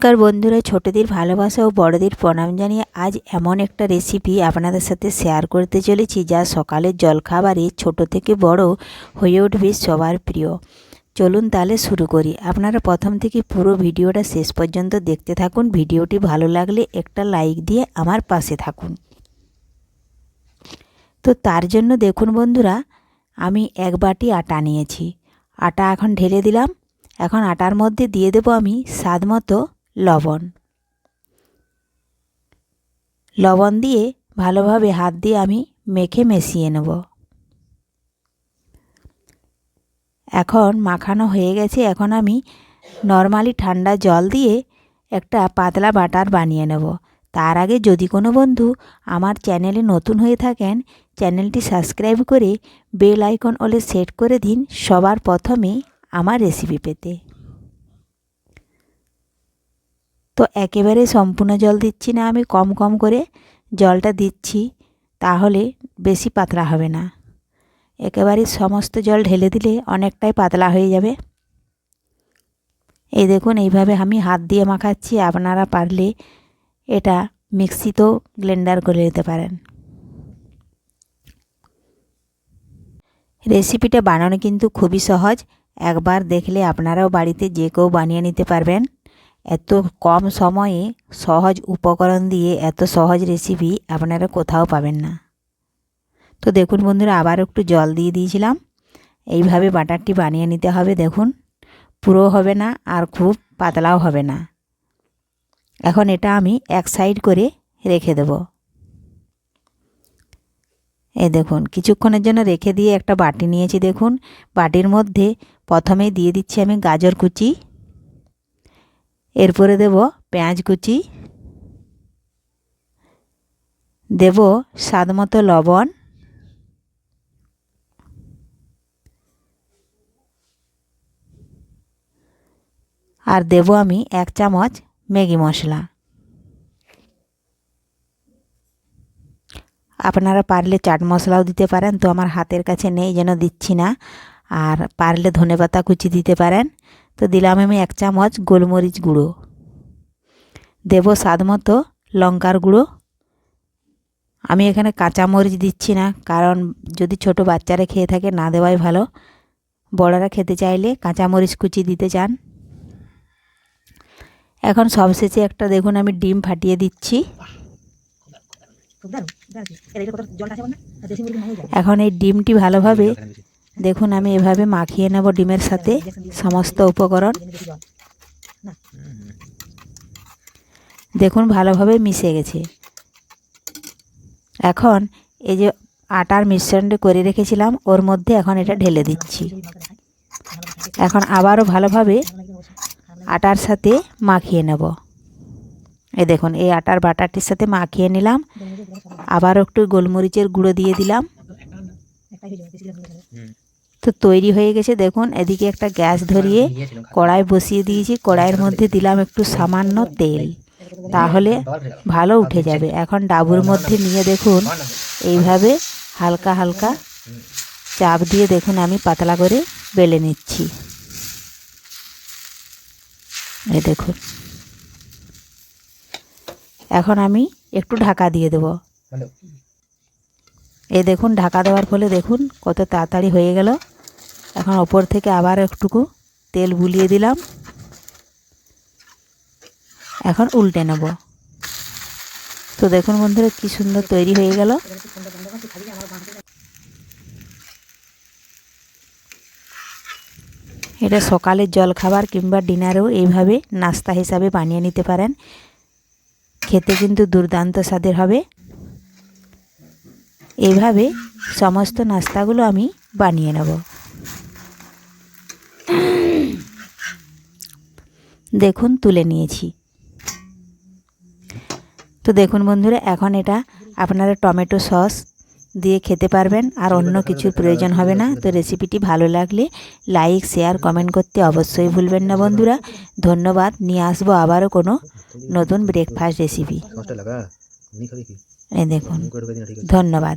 নমস্কার বন্ধুরা, ছোটদের ভালোবাসা ও বড়দের প্রণাম জানিয়ে আজ এমন একটা রেসিপি আপনাদের সাথে শেয়ার করতে চলেছি যা সকালের জলখাবারে ছোট থেকে বড় হয়ে উঠবে সবার প্রিয়। চলুন তাহলে শুরু করি। আপনারা প্রথম থেকে পুরো ভিডিওটা শেষ পর্যন্ত দেখতে থাকুন। ভিডিওটি ভালো লাগলে একটা লাইক দিয়ে আমার পাশে থাকুন। তো তার জন্য দেখুন বন্ধুরা, আমি 1 বাটি আটা নিয়েছি। আটা এখন ঢেলে দিলাম। এখন আটার মধ্যে দিয়ে দেব আমি স্বাদ মতো লবণ দিয়ে ভালোভাবে হাত দিয়ে আমি মেখে মিশিয়ে নেব। এখন মাখানো হয়ে গেছে। এখন আমি নর্মালি ঠান্ডা জল দিয়ে একটা পাতলা বাটার বানিয়ে নেব। তার আগে যদি কোনো বন্ধু আমার চ্যানেলে নতুন হয়ে থাকেন, চ্যানেলটি সাবস্ক্রাইব করে বেল আইকন অলে সেট করে দিন সবার প্রথমে আমার রেসিপি পেতে। তো একেবারে সম্পূর্ণ জল দিচ্ছি না, আমি কম কম করে জলটা দিচ্ছি, তাহলে বেশি পাতলা হবে না। একেবারে সমস্ত জল ঢেলে দিলে অনেকটাই পাতলা হয়ে যাবে। এই দেখুন, এইভাবে আমি হাত দিয়ে মাখাচ্ছি। আপনারা পারলে এটা মিক্সিতেও ব্লেন্ডার করে নিতে পারেন। রেসিপিটা বানানো কিন্তু খুবই সহজ। একবার দেখলে আপনারাও বাড়িতে যে কেউ বানিয়ে নিতে পারবেন। এত কম সময়ে সহজ উপকরণ দিয়ে এত সহজ রেসিপি আপনারা কোথাও পাবেন না। তো দেখুন বন্ধুরা, আবার একটু জল দিয়ে দিয়েছিলাম। এইভাবে বাটারটি বানিয়ে নিতে হবে। দেখুন, পুরো হবে না আর খুব পাতলাও হবে না। এখন এটা আমি এক সাইড করে রেখে দেব। এই দেখুন, কিছুক্ষণের জন্য রেখে দিয়ে একটা বাটি নিয়েছি। দেখুন, বাটির মধ্যে প্রথমে দিয়ে দিচ্ছি আমি গাজর কুচি, এরপরে দেব পেঁয়াজ কুচি, দেব স্বাদ মতো লবণ, আর দেব আমি 1 চামচ ম্যাগি মশলা। আপনারা পারলে চাট মশলাও দিতে পারেন, তো আমার হাতের কাছে নেই যেন দিচ্ছি না। আর পারলে ধনেপাতা কুচি দিতে পারেন। তো দিলাম আমি 1 চামচ গোলমরিচ গুঁড়ো, দেব স্বাদ মতো লঙ্কার গুঁড়ো। আমি এখানে কাঁচা মরিচ দিচ্ছি না, কারণ যদি ছোট বাচ্চারা খেয়ে থাকে না দেওয়াই ভালো। বড়রা খেতে চাইলে কাঁচা মরিচ কুচি দিতে চান। এখন সবশেষে একটা দেখুন আমি ডিম ফাটিয়ে দিচ্ছি। এখন এই ডিমটি ভালোভাবে দেখুন আমি এভাবে মাখিয়ে নেব ডিমের সাথে সমস্ত উপকরণ। দেখুন ভালোভাবে মিশে গেছে। এখন এই যে আটার মিশ্রণটা করে রেখেছিলাম ওর মধ্যে এখন এটা ঢেলে দিচ্ছি। এখন আবারও ভালোভাবে আটার সাথে মাখিয়ে নেব। এই দেখুন, এই আটার বাটারটির সাথে মাখিয়ে নিলাম। আবার একটু গোলমরিচের গুঁড়ো দিয়ে দিলাম। তো তৈরি হয়ে গেছে। দেখুন, এদিকে একটা গ্যাস ধরিয়ে কড়াই বসিয়ে দিয়েছি। কড়াইয়ের মধ্যে দিলাম একটু সামান্য তেল, তাহলে ভালো উঠে যাবে। এখন ডাবুর মধ্যে নিয়ে দেখুন এইভাবে হালকা হালকা চাপ দিয়ে দেখুন আমি পাতলা করে বেলে নিচ্ছি। এই দেখুন, এখন আমি একটু ঢাকা দিয়ে দেব। এই দেখুন, ঢাকা দেওয়ার ফলে দেখুন কত তাড়াতাড়ি হয়ে গেল। এখন ওপর থেকে আবার একটুকু তেল বুলিয়ে দিলাম। এখন উল্টে নেব। তো দেখুন বন্ধুরা, কি সুন্দর তৈরি হয়ে গেল। এটা সকালের জলখাবার কিংবা ডিনারেও এইভাবে নাস্তা হিসাবে বানিয়ে নিতে পারেন। খেতে কিন্তু দুর্দান্ত স্বাদের হবে। এইভাবে সমস্ত নাস্তাগুলো আমি বানিয়ে নেব। দেখুন তুলে নিয়েছি। তো দেখুন বন্ধুরা, এখন এটা আপনারা টমেটো সস দিয়ে খেতে পারবেন, আর অন্য কিছুর প্রয়োজন হবে না। তো রেসিপিটি ভালো লাগলে লাইক শেয়ার কমেন্ট করতে অবশ্যই ভুলবেন না বন্ধুরা। ধন্যবাদ। নিয়ে আসবো আবারও কোনো নতুন ব্রেকফাস্ট রেসিপি। এই দেখুন, ধন্যবাদ।